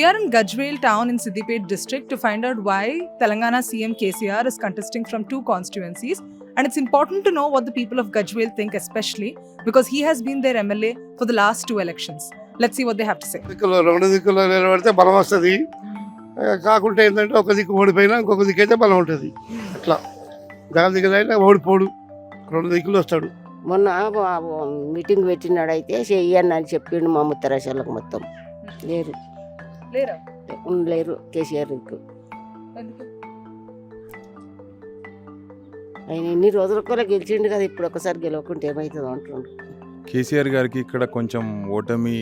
are in Gajwel town in Siddipet district to find out why Telangana CM KCR is contesting from two constituencies. And it's important to know what the people of Gajwel think, especially because he has been their MLA for the last two elections. Let's see what they have to say. రెండు దిక్కుల్లో నిలబడితే బలం వస్తుంది, కాకుంటే ఏంటంటే ఒక దిక్కు ఓడిపోయినా ఇంకొక దిక్కు అయితే బలం ఉంటుంది. అట్లా దాని దిక్కుదైనా ఓడిపోడు, రెండు దిక్కులు వస్తాడు. మొన్న మీటింగ్ పెట్టినాడైతే చెయ్యని అని చెప్పిండు మా ముత్తరాశాలకు మొత్తం. లేరు కేసీఆర్కు. ఆయన ఎన్ని రోజుల కూడా గెలిచిండు కదా, ఇప్పుడు ఒకసారి గెలవకుంటే ఏమవుతుందో అంటుండ్రు. కేసీఆర్ గారికి ఇక్కడ కొంచెం ఓటమి,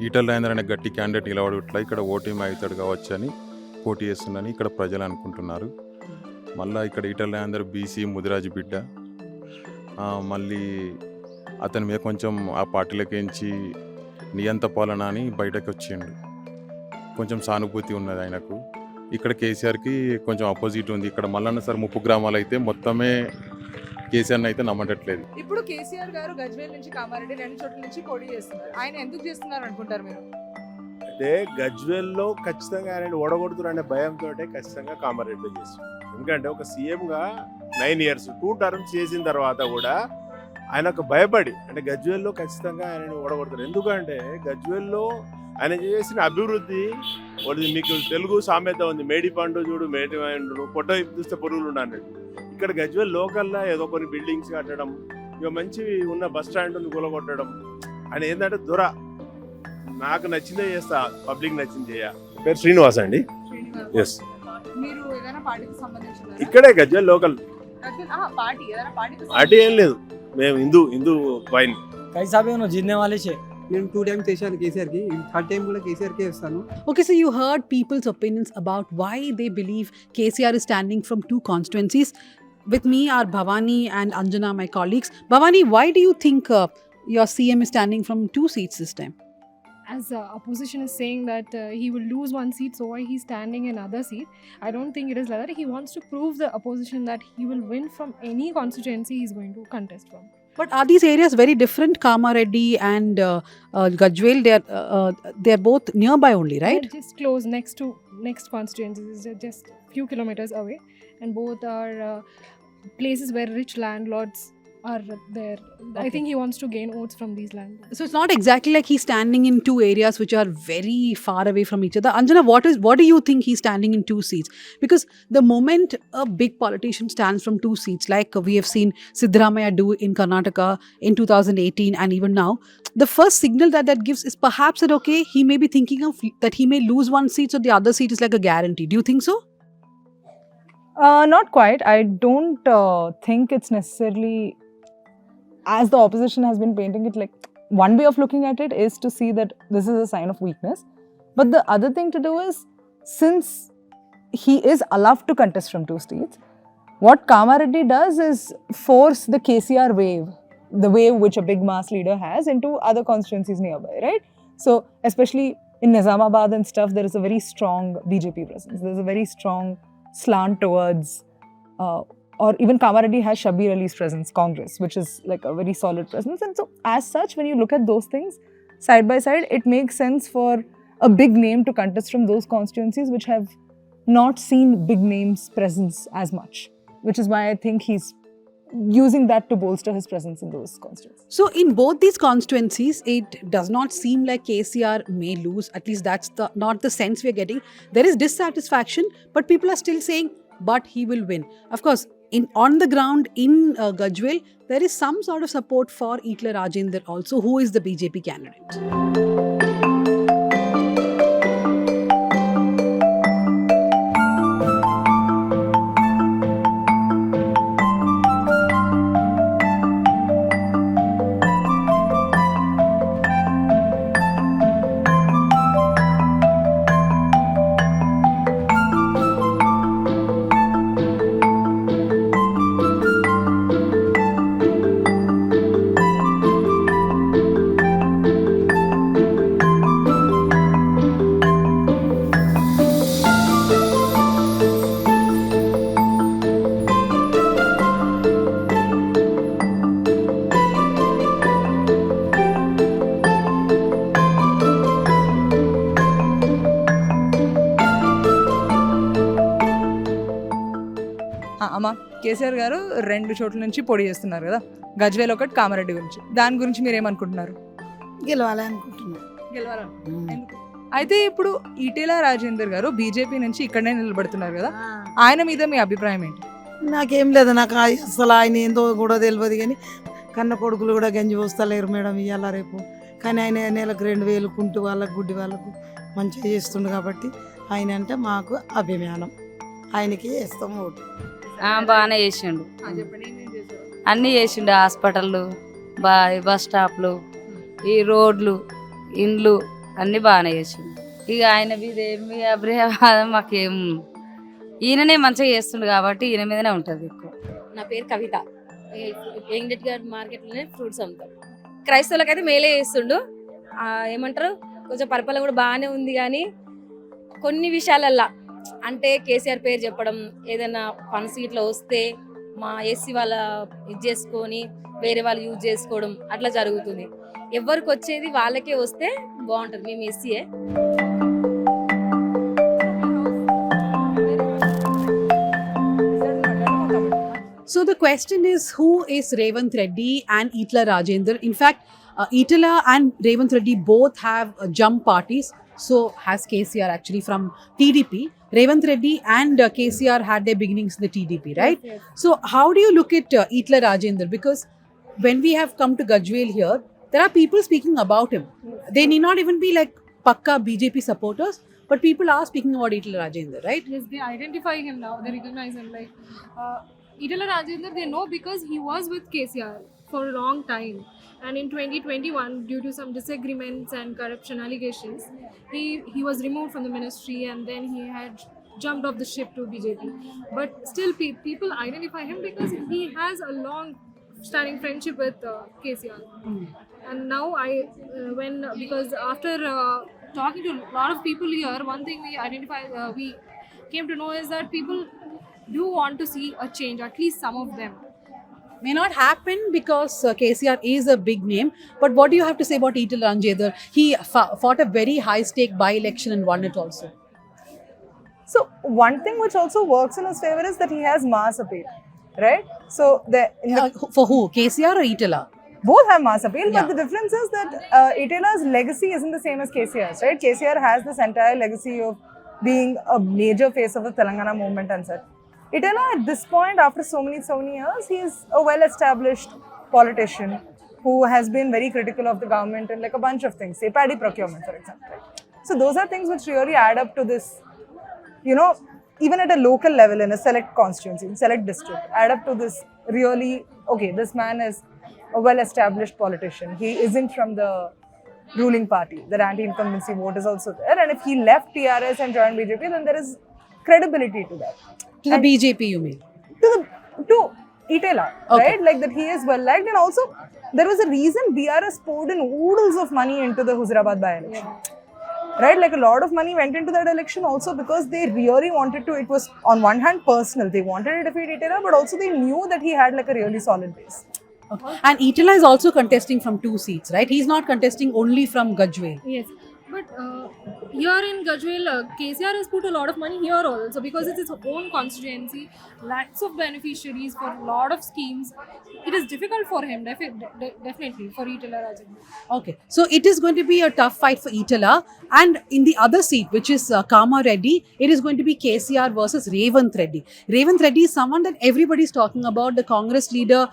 ఈటల రాజేందర్ అనే గట్టి క్యాండిడేట్ నిలబడట్లా ఇక్కడ ఓటమి అవుతాడు కావచ్చు అని పోటీ చేస్తుందని ఇక్కడ ప్రజలు అనుకుంటున్నారు. మళ్ళీ ఇక్కడ ఈటల రాజేందర్ బీసీ ముదిరాజు బిడ్డ, మళ్ళీ అతని మీద కొంచెం ఆ పార్టీలకించి నియంత పాలన అని బయటకు వచ్చిండు. కొంచెం సానుభూతి ఉన్నది ఆయనకు. ఇక్కడ కేసీఆర్కి కొంచెం అపోజిట్ ఉంది. ఇక్కడ మల్లన్న సార్ ముప్పు గ్రామాలు అయితే మొత్తమే కేసీఆర్ అయితే నమ్మట్లేదు. ఇప్పుడు కేసీఆర్ గారు గజ్వేల్ నుంచి కామారెడ్డి రెండు చోట్ల నుంచి పోటీ చేస్తున్నారు. ఆయన ఎందుకు చేస్తున్నారు అనుకుంటారు మీరు? అంటే గజ్వేల్లో ఖచ్చితంగా ఆయన ఓడగొడుతున్నారు అనే భయంతో ఖచ్చితంగా కామారెడ్డిలో చేస్తున్నారు. ఎందుకంటే ఒక సీఎంగా 9 years 2 terms చేసిన తర్వాత కూడా ఆయన ఒక భయపడి అంటే గజ్వేల్లో ఖచ్చితంగా ఆయనని ఓడగొడుతున్నారు. ఎందుకంటే గజ్వేల్లో ఆయన చేసిన అభివృద్ధి, మీకు తెలుగు సామెత ఉంది, మేడి పండు చూడు మేడి పండు పొట్ట చూస్తే పొరుగులు అన్నట్టు. ఇక్కడ గజ్వేల్ లోకల్లో ఏదో కొన్ని బిల్డింగ్స్ కట్టడం, ఇక మంచి ఉన్న బస్ స్టాండ్ని కూలగొట్టడం, ఆయన ఏంటంటే దొర నాకు నచ్చిందే చేస్తా, పబ్లిక్ నచ్చింది చేయ. పేరు శ్రీనివాస్ అండి. ఎస్, ఇక్కడే గజ్వేల్ లోకల్. పార్టీ ఏం లేదు, మేము హిందూ వైన్ జీతనే వాళ్ళే నేను 2 times చేశాను కేసీఆర్ కి, 3rd time కూడా కేసీఆర్ కే ఇస్తాను. Okay, so you heard people's opinions about why they believe KCR is standing from two constituencies. With me are Bhavani and Anjana, my colleagues. Bhavani, why do you think your CM is standing from 2 seats this time? As opposition is saying that he will lose 1 seat, so why he's standing in other seat? I don't think it is like that. He wants to prove the opposition that he will win from any constituency he's going to contest from. But are these areas very different? Kamareddy and Gajwel, they're both nearby only, right? They're just close next constituencies, they're just few kilometers away, and both are places where rich landlords are there. Okay. I think he wants to gain votes from these landlords. So it's not exactly like he's standing in 2 areas which are very far away from each other. Anjana, what do you think he's standing in 2 seats? Because the moment a big politician stands from 2 seats, like we have seen Siddaramaiah do in Karnataka in 2018 and even now, the first signal that gives is perhaps that okay, he may be thinking of that he may lose 1 seat, so the other seat is like a guarantee. Do you think so? Not quite. I don't think it's necessarily as the opposition has been painting it. Like, one way of looking at it is to see that this is a sign of weakness. But the other thing to do is, since he is allowed to contest from 2 seats, what Kamareddy does is force the KCR wave, the wave which a big mass leader has, into other constituencies nearby, right? So, especially in Nizamabad and stuff, there is a very strong BJP presence. There's a very strong slant towards or even Kamareddy has Shabir Ali's presence, Congress, which is like a very solid presence. And so as such, when you look at those things side by side, it makes sense for a big name to contest from those constituencies which have not seen big names presence as much, which is why I think he's using that to bolster his presence in those constituencies. So in both these constituencies, it does not seem like KCR may lose. At least that's not the sense we're getting. There is dissatisfaction, but people are still saying, but he will win. Of course, on the ground in Gajwel, there is some sort of support for Eatala Rajendar also, who is the BJP candidate. అమ్మా, కేసీఆర్ గారు 2 చోట్ల నుంచి పొడి చేస్తున్నారు కదా, గజ్వేల్ ఒకటి, కామారెడ్డి గురించి. దాని గురించి మీరు ఏమనుకుంటున్నారు? గెలవాలి అనుకుంటున్నాను. ఎందుకు? అయితే ఇప్పుడు ఈటెల రాజేందర్ గారు బీజేపీ నుంచి ఇక్కడనే నిలబడుతున్నారు కదా, ఆయన మీద మీ అభిప్రాయం ఏంటి? నాకేం లేదు, నాకు అసలు ఆయన ఏందో కూడా తెలియదు. కానీ కన్న కొడుకులు కూడా గంజి పోస్తలేరు మేడం ఇవాళ రేపు. కానీ ఆయన నెలకు 2,000 కుంటు వాళ్ళకు గుడ్డి వాళ్ళకు మంచిగా చేస్తుండు కాబట్టి ఆయన అంటే మాకు అభిమానం. ఆయనకి వేస్తాం ఓటు. బాగానే చేసిండు, అన్నీ చేసిండు. హాస్పిటళ్ళు, బస్ స్టాప్లు, ఈ రోడ్లు, ఇండ్లు అన్నీ బాగానే చేసిండు. ఇక ఆయన మీద ఏమి అభిప్రాయం మాకేం, ఈయననే మంచిగా చేస్తుండు కాబట్టి ఈయన మీదనే ఉంటుంది ఎక్కువ. నా పేరు కవిత. యంగ్డెట్ గార్డ్ మార్కెట్లోనే ఫ్రూట్స్ అమ్ముతాం. క్రైస్తవులకైతే మేలే చేస్తుండు. ఏమంటారు, కొంచెం పరిపాలన కూడా బాగానే ఉంది. కానీ కొన్ని విషయాలల్లా అంటే కేసీఆర్ పేరు చెప్పడం, ఏదైనా ఫండ్స్ ఇట్లా వస్తే మా ఎస్సీ వాళ్ళ ఇది చేసుకొని వేరే వాళ్ళు యూజ్ చేసుకోవడం అట్లా జరుగుతుంది. ఎవరికి వచ్చేది వాళ్ళకే వస్తే బాగుంటుంది. మేము ఎస్సీయే. So the question is, who is Revanth Reddy and Eatala Rajendar? In fact, Eatala and Revanth Reddy both have jump parties. So has KCR actually from TDP. Revanth Reddy and KCR had their beginnings in the TDP, right? Yes. So how do you look at Eatala Rajendar? Because when we have come to Gajwel here, there are people speaking about him. They need not even be like pakka BJP supporters, but people are speaking about Eatala Rajendar, right? Yes, they identify him now. They recognize him. Like Eatala Rajendar, they know because he was with KCR for a long time. And in 2021, due to some disagreements and corruption allegations, he was removed from the ministry, and then he had jumped off the ship to BJP. But still, people identify him because he has a long-standing friendship with KCR. And now because after talking to a lot of people here, one thing we came to know is that people do want to see a change, at least some of them. May not happen because KCR is a big name. But what do you have to say about Eatala Rajendar? He fought a very high-stake by-election and won it also. So one thing which also works in his favor is that he has mass appeal, right? So For who? KCR or Eatala? both have mass appeal, but Yeah. the difference is that Eatala's legacy isn't the same as KCR's, right? KCR has this entire legacy of being a major face of the Telangana movement and such. Eatala, at this point, after so many years, he is a well-established politician who has been very critical of the government and like a bunch of things, say paddy procurement, for example. Right? So those are things which really add up to this, even at a local level in a select constituency, select district, add up to this really, okay, this man is a well-established politician. He isn't from the ruling party. That anti-incumbency vote is also there. And if he left TRS and joined BJP, then there is credibility to that. To the BJP, you mean? To Eatala, Okay. right? Like that he is well liked, and also there was a reason BRS poured in oodles of money into the Huzurabad by-election. Right? Like a lot of money went into that election also because they really wanted to, it was on one hand personal, they wanted to defeat Eatala, but also they knew that he had like a really solid base. Okay. And Eatala is also contesting from 2 seats, right? He's not contesting only from Gajwel. Yes, but here in Gajwel, KCR has put a lot of money here also because it's his own constituency, lots of beneficiaries for a lot of schemes. It is difficult for him, definitely, for Eatala Rajendar. Okay, so it is going to be a tough fight for Eatala. And in the other seat, which is Kamareddy, it is going to be KCR versus Revanth Reddy. Revanth Reddy is someone that everybody is talking about, the Congress leader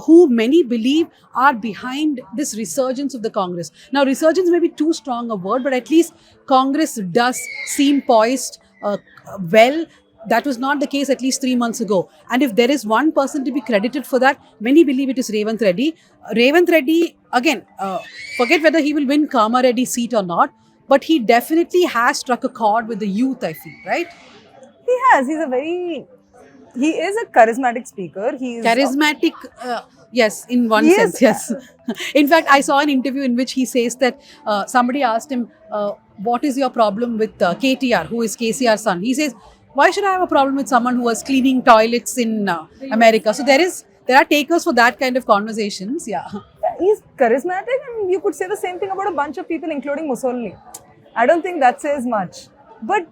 who many believe are behind this resurgence of the Congress. Now, resurgence may be too strong a word, but at least Congress does seem poised well. That was not the case at least 3 months ago. And if there is one person to be credited for that, many believe it is Revanth Reddy. Revanth Reddy, again, forget whether he will win Kamareddy's seat or not, but he definitely has struck a chord with the youth, I feel, right? He has. He is a charismatic speaker. He is Charismatic, yes, in one He sense, is- yes. In fact, I saw an interview in which he says that somebody asked him, what is your problem with KTR, who is KCR's son? He says, why should I have a problem with someone who was cleaning toilets in America? So there are takers for that kind of conversations, yeah. He's charismatic, and you could say the same thing about a bunch of people, including Mussolini. I don't think that says much. But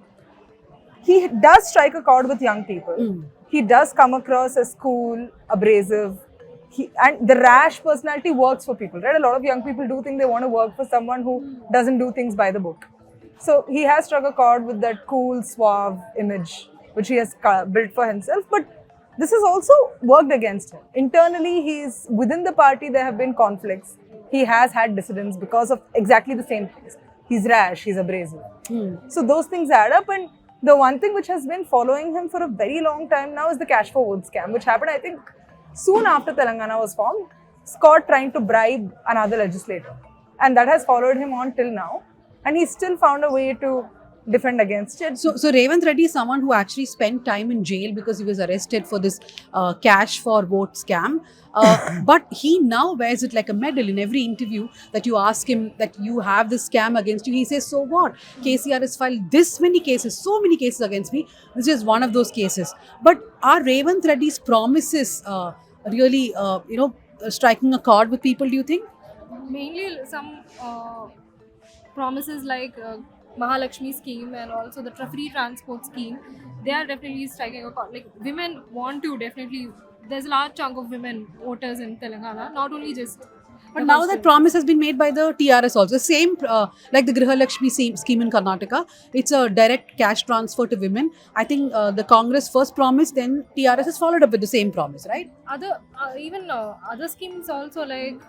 he does strike a chord with young people. Mm. He does come across as cool, abrasive. And the rash personality works for people, right? A lot of young people do think they want to work for someone who doesn't do things by the book. So he has struck a chord with that cool, suave image which he has built for himself. But this has also worked against him. Internally, within the party, there have been conflicts. He has had dissidents because of exactly the same things. He's rash, he's abrasive. So those things add up. And the one thing which has been following him for a very long time now is the cash for vote scam, which happened, I think, soon after Telangana was formed. Scott trying to bribe another legislator. And that has followed him on till now. And he's still found a way to defend against it. So Revanth Reddy is someone who actually spent time in jail because he was arrested for this cash for vote scam. But he now wears it like a medal in every interview that you ask him that you have this scam against you. He says, so what? KCR has filed this many cases, so many cases against me. This is one of those cases. But are Revanth Reddy's promises really, striking a chord with people, do you think? Mainly some promises like Mahalakshmi scheme and also the free transport scheme, they are definitely striking a chord. Like women want to definitely, there's a large chunk of women voters in Telangana, not only just. But now that promise has been made by the TRS also. Same like the Grihalakshmi scheme in Karnataka. It's a direct cash transfer to women. I think the Congress first promised, then TRS has followed up with the same promise, right? Other other schemes also like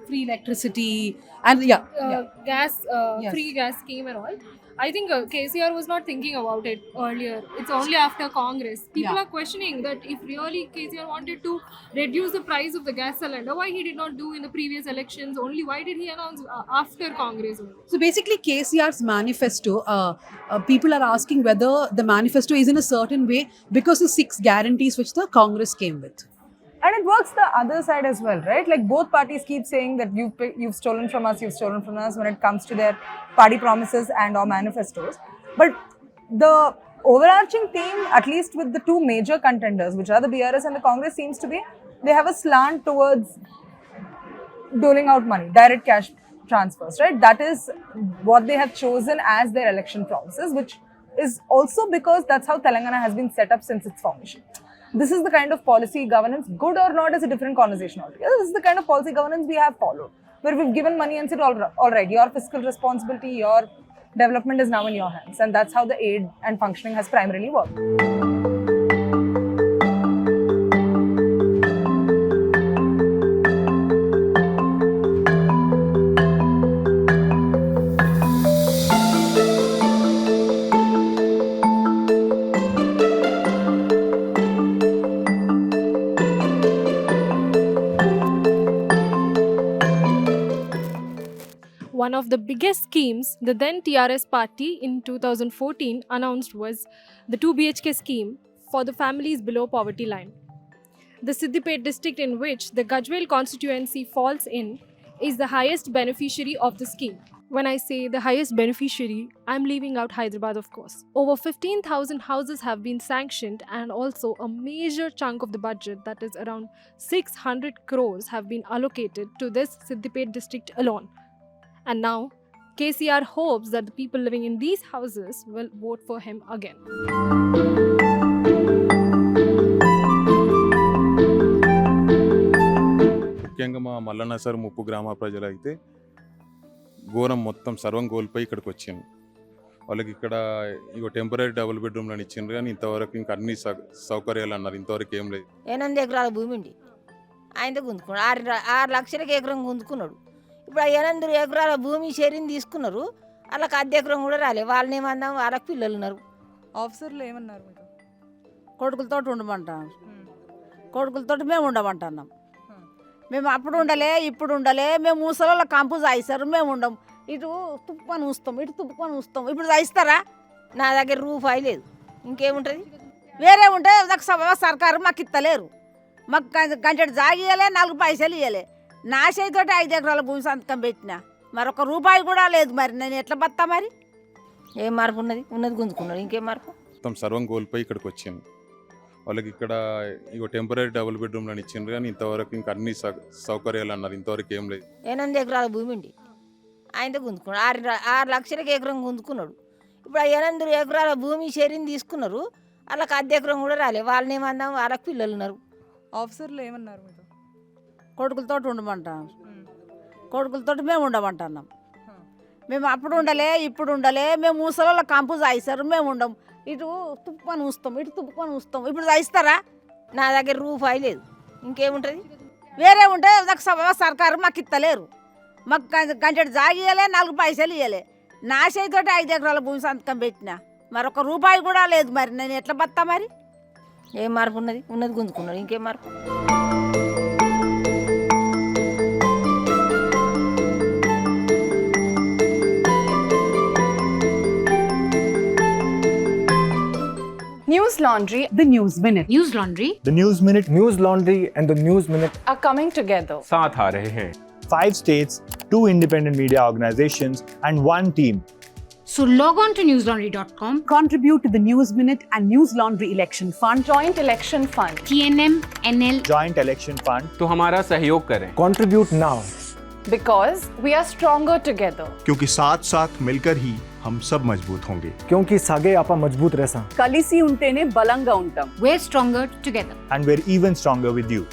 Free electricity and gas, Yes. free gas scheme and all. I think KCR was not thinking about it earlier. It's only after Congress. People Yeah. are questioning that if really KCR wanted to reduce the price of the gas cylinder, why he did not do in the previous elections only? Why did he announce after Congress only? So basically, KCR's manifesto, people are asking whether the manifesto is in a certain way because of 6 guarantees which the Congress came with. And it works the other side as well, right? Like both parties keep saying that you've stolen from us when it comes to their party promises and or manifestos. But the overarching theme, at least with the two major contenders, which are the BRS and the Congress, seems to be they have a slant towards doling out money, direct cash transfers, right? That is what they have chosen as their election promises, which is also because that's how Telangana has been set up since its formation. This is the kind of policy governance, good or not, is a different conversation altogether. This is the kind of policy governance we have followed, where we've given money and said, all right, your fiscal responsibility, your development is now in your hands. And that's how the aid and functioning has primarily worked. One of the biggest schemes the then TRS party in 2014 announced was the 2 BHK scheme for the families below poverty line. The Siddipet district in which the Gajwel constituency falls in is the highest beneficiary of the scheme. When I say the highest beneficiary, I'm leaving out Hyderabad, of course. Over 15,000 houses have been sanctioned, and also a major chunk of the budget, that is around 600 crores, have been allocated to this Siddipet district alone. And now, KCR hopes that the people living in these houses will vote for him again. ముఖ్యంగా మా Mallanna sir ముప్పు గ్రామ ప్రజలు అయితే ఘోరం మొత్తం సర్వం కోల్పోయి ఇక్కడికి వచ్చాము. వాళ్ళకి ఇక్కడ ఇగో టెంపరీ డబుల్ బెడ్రూమ్లను ఇచ్చిండ్రు, కానీ ఇంతవరకు ఇంకా అన్ని సౌకర్యాలు అన్నారు, ఇంతవరకు ఏం లేదు. 8 ఎకరాల భూమి ఉండి ఆయన గుంజుకున్నాడు, 6 లక్షలకి ఎకరం గుంజుకున్నాడు. ఇప్పుడు ఆ 8 ఎకరాల భూమి షేరింగ్ తీసుకున్నారు, వాళ్ళకి 1/2 ఎకరం కూడా రాలేదు. వాళ్ళని ఏమన్నాం, వాళ్ళకి పిల్లలు ఉన్నారు. ఆఫీసర్లు ఏమన్నారు? కొడుకులతో ఉండమంటారు, కొడుకులతో మేము ఉండమంటున్నాం. మేము అప్పుడు ఉండలే, ఇప్పుడు ఉండలే. మేము ముసలి కంపు చాయిస్తారు, మేము ఉండం. ఇటు తుప్పుకొని ఊస్తాం, ఇటు తుప్పుకొని ఊస్తాం. ఇప్పుడు చాయిస్తారా? నా దగ్గర రూపాయి లేదు, ఇంకేముంటుంది? వేరే ఉంటే సర్కారు మాకు ఇస్తలేరు. మాకు గంటెడు జాగియలే, 4 పైసలు ఇవ్వలే. నా చేతితోటి 5 ఎకరాల భూమి సంతకం పెట్టినా, మరొక రూపాయి కూడా లేదు. మరి నేను ఎట్లా బతా? మరి ఏం మార్పు ఉన్నది గుంజుకున్నాడు, ఇంకేం మార్పు? మొత్తం సర్వం కోల్పోయి ఇక్కడికి వచ్చాము. వాళ్ళకి ఇక్కడ ఇగో టెంపరీ డబుల్ బెడ్రూమ్లను ఇచ్చిండ్రు, కానీ ఇంతవరకు ఇంకా అన్ని సౌకర్యాలు అన్నారు, ఇంతవరకు ఏం లేదు. 8 ఎకరాల భూమి ఉండి ఆయన గుంజుకున్నాడు, 6 లక్షలకి ఎకరం గుంజుకున్నాడు. ఇప్పుడు ఆ 8 ఎకరాల భూమి షేరింగ్ తీసుకున్నారు, వాళ్ళకి అర్ధ ఎకరం కూడా రాలే. వాళ్ళని ఏమందాం, వాళ్ళకి పిల్లలు ఉన్నారు. ఆఫీసర్లు ఏమన్నారు మీతో? కొడుకులతో ఉండమంటారు, కొడుకులతో మేము ఉండమంటున్నాం. మేము అప్పుడు ఉండలే, ఇప్పుడు ఉండలే. మేము ముసలోళ్ళ కంపు చాయిస్తారు, మేము ఉండం. ఇటు తుప్పుకొని ఊస్తాం, ఇటు తుప్పుకొని ఊస్తాం. ఇప్పుడు చాయిస్తారా? నా దగ్గర రూపాయి లేదు, ఇంకేముంటుంది? వేరే ఉంటే సర్కారు మాకు ఇస్తలేరు. మాకు గంటెడు జాగియలే, 4 పైసలు ఇవ్వలే. నా చేతితోటి 5 ఎకరాల భూమి సంతకం పెట్టిన, మరొక రూపాయి కూడా లేదు. మరి నేను ఎట్లా బతా? మరి ఏం మార్పు ఉన్నది? ఉన్నది గుంజుకున్నారు, ఇంకేం మార్పు? News Laundry, The News Minute. News Laundry, The News Minute, News Laundry and the News Minute are coming together. साथ आ रहे हैं. 5 states, 2 independent media organizations and 1 team. so log on to newslaundry.com. Contribute to the News Minute and News Laundry Election Fund. Joint Election Fund. TNM, NL. Joint Election Fund. तो हमारा सहयोग करें. Contribute now. Because we are stronger together. क्योंकि साथ साथ मिलकर ही हम सब मजबूत होंगे. क्योंकि सागे आपा मजबूत रसा. కలిసి ఉంటేనే బలంగా ఉంటాం. We're stronger together. And we're even stronger with you.